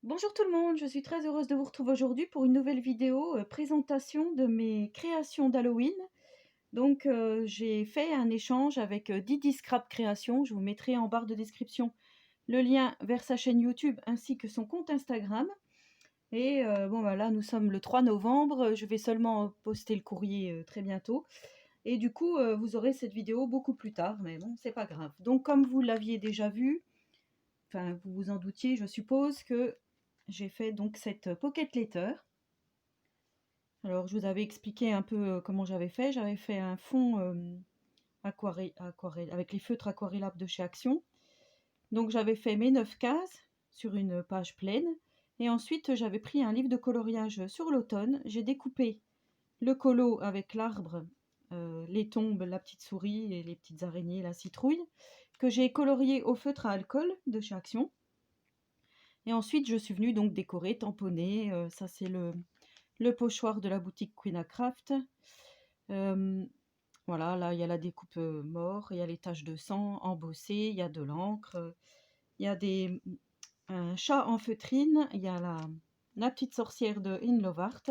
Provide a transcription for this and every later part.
Bonjour tout le monde, je suis très heureuse de vous retrouver aujourd'hui pour une nouvelle vidéo présentation de mes créations d'Halloween. Donc j'ai fait un échange avec Didi Scrap Création. Je vous mettrai en barre de description le lien vers sa chaîne YouTube ainsi que son compte Instagram. Et bon voilà, nous sommes le 3 novembre, je vais seulement poster le courrier très bientôt. Et du coup, vous aurez cette vidéo beaucoup plus tard, mais bon, c'est pas grave. Donc comme vous l'aviez déjà vu, enfin vous vous en doutiez, je suppose que j'ai fait donc cette pocket letter. Alors je vous avais expliqué un peu comment j'avais fait. J'avais fait un fond aquarelle avec les feutres aquarellables de chez Action. Donc j'avais fait mes 9 cases sur une page pleine. Et ensuite j'avais pris un livre de coloriage sur l'automne. J'ai découpé le colo avec l'arbre, les tombes, la petite souris et les petites araignées, la citrouille, que j'ai colorié au feutre à alcool de chez Action. Et ensuite je suis venue donc décorer, tamponner. Ça c'est le pochoir de la boutique Queen Craft. Voilà, là il y a la découpe mort, il y a les taches de sang embossées, il y a de l'encre, il y a un chat en feutrine, il y a la petite sorcière de In Love Art.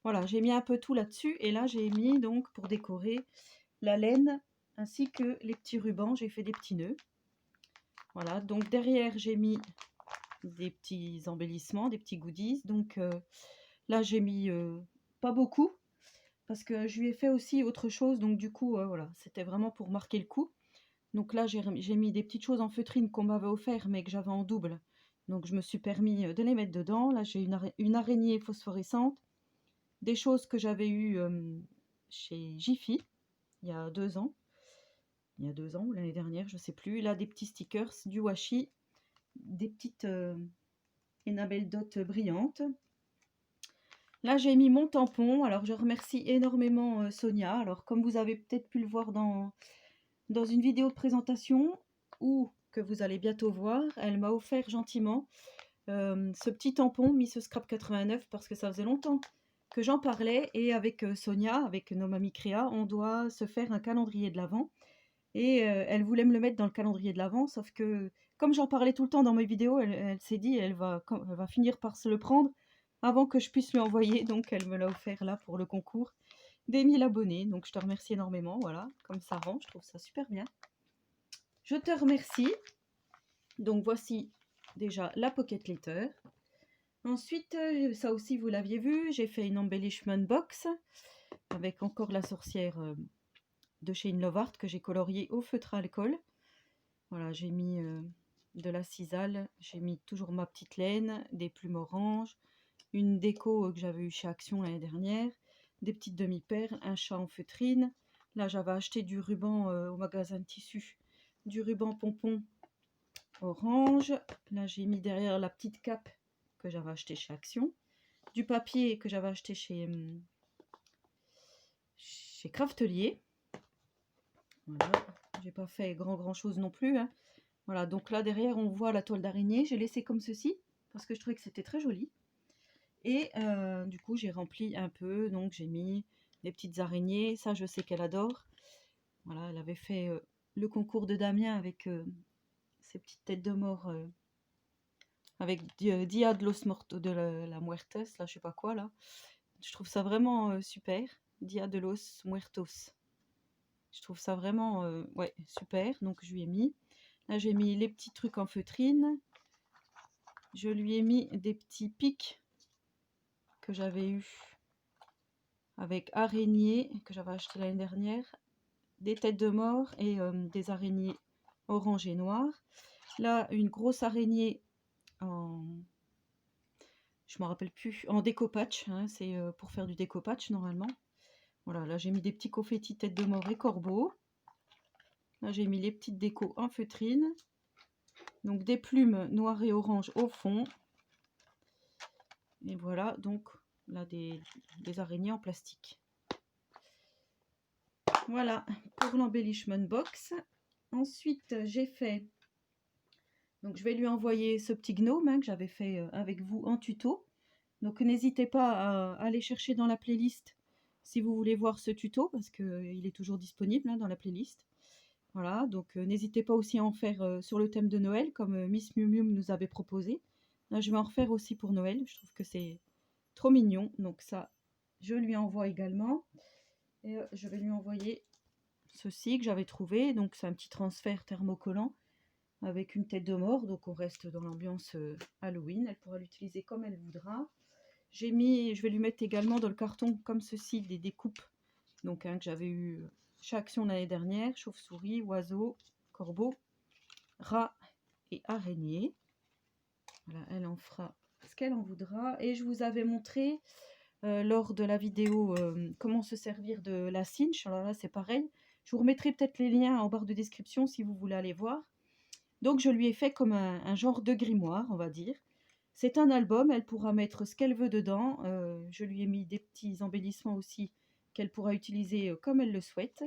Voilà, j'ai mis un peu tout là-dessus et là j'ai mis donc pour décorer la laine ainsi que les petits rubans, j'ai fait des petits nœuds. Voilà, donc derrière j'ai mis des petits embellissements, des petits goodies. Donc là j'ai mis pas beaucoup parce que je lui ai fait aussi autre chose, donc du coup voilà, c'était vraiment pour marquer le coup. Donc là j'ai mis des petites choses en feutrine qu'on m'avait offert mais que j'avais en double, donc je me suis permis de les mettre dedans. Là j'ai une araignée phosphorescente, des choses que j'avais eues chez Jiffy il y a 2 ans, ou l'année dernière, je sais plus. Là des petits stickers, du washi, des petites enamel dot brillantes. Là, j'ai mis mon tampon. Alors, je remercie énormément Sonia. Alors, comme vous avez peut-être pu le voir dans une vidéo de présentation ou que vous allez bientôt voir, elle m'a offert gentiment ce petit tampon Miss Scrap 89 parce que ça faisait longtemps que j'en parlais. Et avec Sonia, avec nos mamies créa, on doit se faire un calendrier de l'Avent. Et elle voulait me le mettre dans le calendrier de l'Avent, sauf que comme j'en parlais tout le temps dans mes vidéos, elle s'est dit elle va finir par se le prendre avant que je puisse lui envoyer, donc elle me l'a offert là pour le concours des 1000 abonnés. Donc je te remercie énormément, voilà, comme ça rend, je trouve ça super bien. Je te remercie. Donc voici déjà la pocket letter. Ensuite, ça aussi vous l'aviez vu, j'ai fait une embellishment box avec encore la sorcière de chez In Love Art que j'ai coloriée au feutre à alcool. Voilà, j'ai mis de la cisale, j'ai mis toujours ma petite laine, des plumes oranges, une déco que j'avais eu chez Action l'année dernière, des petites demi-paires, un chat en feutrine. Là, j'avais acheté du ruban au magasin de tissus, du ruban pompon orange. Là, j'ai mis derrière la petite cape que j'avais acheté chez Action, du papier que j'avais acheté chez Craftelier. Voilà, j'ai pas fait grand chose non plus, hein. Voilà, donc là derrière on voit la toile d'araignée, j'ai laissé comme ceci parce que je trouvais que c'était très joli. Et du coup j'ai rempli un peu, donc j'ai mis des petites araignées, ça je sais qu'elle adore. Voilà, elle avait fait le concours de Damien avec ses petites têtes de mort avec Dia de los Mortos, de la Muertes, là je sais pas quoi là. Je trouve ça vraiment super, Dia de los Muertos. Je trouve ça vraiment ouais, super, donc je lui ai mis. Là j'ai mis les petits trucs en feutrine. Je lui ai mis des petits pics que j'avais eu avec araignées que j'avais acheté l'année dernière, des têtes de mort et des araignées orange et noires. Là, une grosse araignée en, je me rappelle plus, en découpage, hein, c'est pour faire du découpage normalement. Voilà, là j'ai mis des petits confettis tête de mort et corbeau. Là j'ai mis les petites décos en feutrine. Donc des plumes noires et orange au fond. Et voilà, donc là des araignées en plastique. Voilà pour l'embellishment box. Ensuite, j'ai fait, donc je vais lui envoyer ce petit gnome que j'avais fait avec vous en tuto. Donc n'hésitez pas à aller chercher dans la playlist si vous voulez voir ce tuto parce qu'il est toujours disponible dans la playlist. Voilà, donc n'hésitez pas aussi à en faire sur le thème de Noël comme Miss Miu Miu nous avait proposé. Là, je vais en refaire aussi pour Noël. Je trouve que c'est trop mignon. Donc ça, je lui envoie également. Et je vais lui envoyer ceci que j'avais trouvé. Donc c'est un petit transfert thermocollant avec une tête de mort. Donc on reste dans l'ambiance Halloween. Elle pourra l'utiliser comme elle voudra. Je vais lui mettre également dans le carton comme ceci des découpes. Donc que j'avais eu chez Action l'année dernière. Chauve-souris, oiseau, corbeau, rat et araignée. Voilà, elle en fera ce qu'elle en voudra. Et je vous avais montré lors de la vidéo comment se servir de la cinch. Alors là, c'est pareil. Je vous remettrai peut-être les liens en barre de description si vous voulez aller voir. Donc, je lui ai fait comme un genre de grimoire, on va dire. C'est un album, elle pourra mettre ce qu'elle veut dedans. Je lui ai mis des petits embellissements aussi qu'elle pourra utiliser comme elle le souhaite.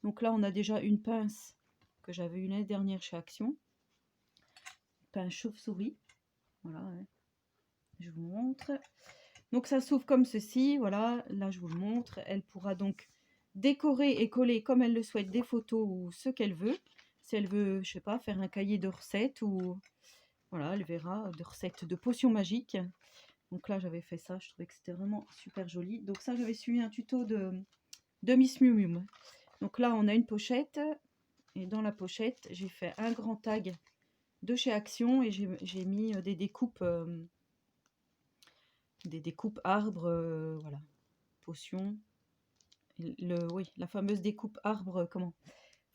Donc là, on a déjà une pince que j'avais eu l'année dernière chez Action. Pince chauve-souris. Voilà, hein. Je vous montre. Donc ça s'ouvre comme ceci, voilà, là je vous le montre. Elle pourra donc décorer et coller comme elle le souhaite des photos ou ce qu'elle veut. Si elle veut, je sais pas, faire un cahier de recettes ou voilà, elle verra, de recettes de potions magiques. Donc là j'avais fait ça, je trouvais que c'était vraiment super joli. Donc ça j'avais suivi un tuto de Miss Miu Miu. Donc là on a une pochette et dans la pochette j'ai fait un grand tag de chez Action et j'ai mis des découpes arbres, voilà, potions. Oui, la fameuse découpe arbre, comment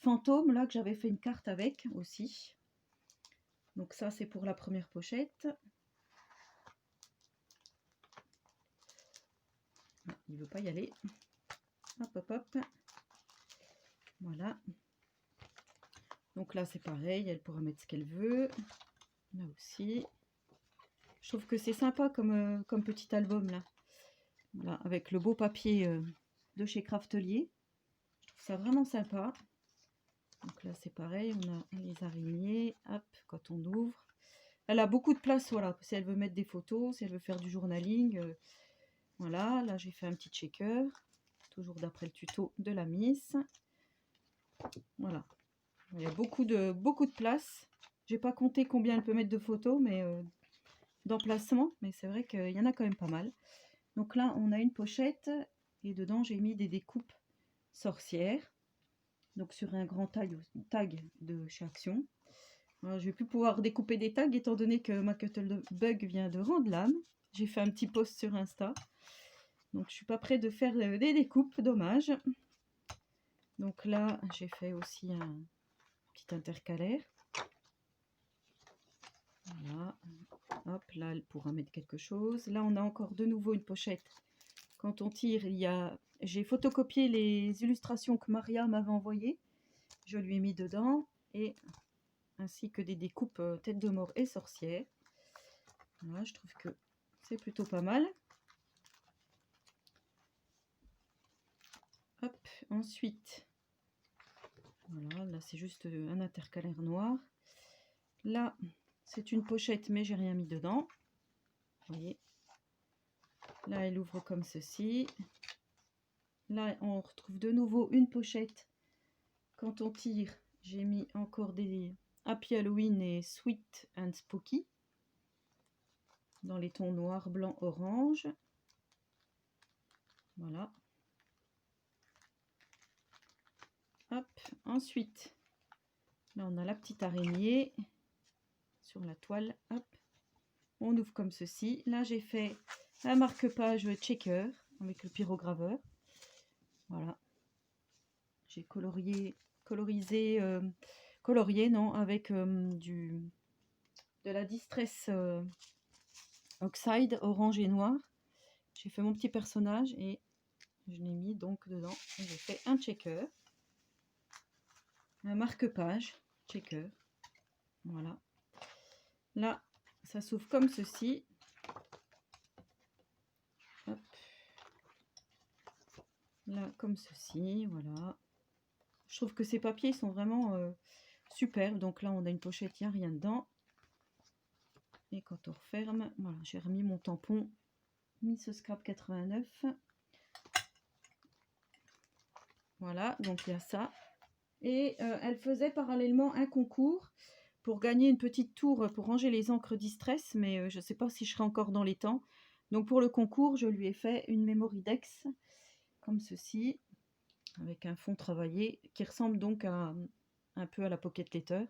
fantôme, là, que j'avais fait une carte avec aussi. Donc ça, c'est pour la première pochette. Ah, il ne veut pas y aller. Hop, hop, hop. Voilà. Donc là, c'est pareil, elle pourra mettre ce qu'elle veut. Là aussi. Je trouve que c'est sympa comme petit album, là. Voilà, avec le beau papier de chez Craftelier. Je trouve ça vraiment sympa. Donc là, c'est pareil, on a les araignées. Hop, quand on ouvre. Elle a beaucoup de place, voilà, si elle veut mettre des photos, si elle veut faire du journaling. Voilà, là, j'ai fait un petit checker. Toujours d'après le tuto de la Miss. Voilà. Il y a beaucoup de place. J'ai pas compté combien elle peut mettre de photos, mais d'emplacement. Mais c'est vrai qu'il y en a quand même pas mal. Donc là, on a une pochette. Et dedans, j'ai mis des découpes sorcières. Donc sur un grand tag de chez Action. Alors, je vais plus pouvoir découper des tags étant donné que ma Cuttlebug vient de rendre l'âme. J'ai fait un petit post sur Insta. Donc je suis pas prête de faire des découpes, dommage. Donc là, j'ai fait aussi un petit intercalaire. Voilà. Hop, là, elle pourra mettre quelque chose. Là, on a encore de nouveau une pochette. Quand on tire, j'ai photocopié les illustrations que Maria m'avait envoyées. Je lui ai mis dedans. Et ainsi que des découpes tête de mort et sorcière. Voilà, je trouve que c'est plutôt pas mal. Hop, ensuite, voilà, là c'est juste un intercalaire noir. Là, c'est une pochette, mais j'ai rien mis dedans. Vous voyez. Là, elle ouvre comme ceci. Là, on retrouve de nouveau une pochette. Quand on tire, j'ai mis encore des Happy Halloween et Sweet and Spooky. Dans les tons noir, blanc, orange. Voilà. Hop, ensuite, là on a la petite araignée sur la toile. Hop, on ouvre comme ceci. Là j'ai fait un marque-page checker avec le pyrograveur. Voilà, j'ai colorié non, avec de la Distress Oxide orange et noir. J'ai fait mon petit personnage et je l'ai mis donc dedans. J'ai fait un checker, un marque-page checker. Voilà. Là, ça s'ouvre comme ceci. Hop. Là, comme ceci, voilà. Je trouve que ces papiers sont vraiment superbes. Donc là, on a une pochette, il n'y a rien dedans. Et quand on referme, voilà, j'ai remis mon tampon Miss Scrap 89. Voilà, donc il y a ça. Et elle faisait parallèlement un concours pour gagner une petite tour pour ranger les encres Distress, mais je ne sais pas si je serai encore dans les temps. Donc pour le concours, je lui ai fait une Memorydex comme ceci, avec un fond travaillé qui ressemble donc un peu à la Pocket Letter,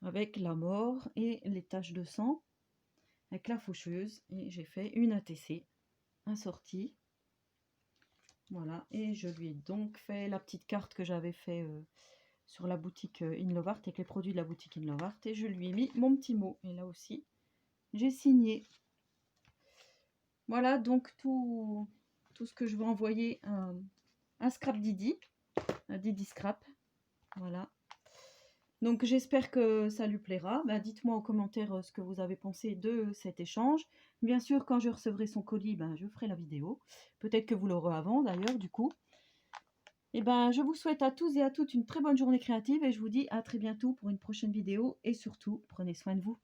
avec la mort et les taches de sang, avec la faucheuse, et j'ai fait une ATC assortie. Voilà, et je lui ai donc fait la petite carte que j'avais fait sur la boutique Inlovart, avec les produits de la boutique Inlovart, et je lui ai mis mon petit mot, et là aussi j'ai signé. Voilà donc tout ce que je vais envoyer à Scrap Didi, à Didi Scrap. Voilà. Donc j'espère que ça lui plaira. Ben, dites-moi en commentaire ce que vous avez pensé de cet échange. Bien sûr, quand je recevrai son colis, ben, je ferai la vidéo. Peut-être que vous l'aurez avant d'ailleurs, du coup. Et ben, je vous souhaite à tous et à toutes une très bonne journée créative et je vous dis à très bientôt pour une prochaine vidéo. Et surtout, prenez soin de vous.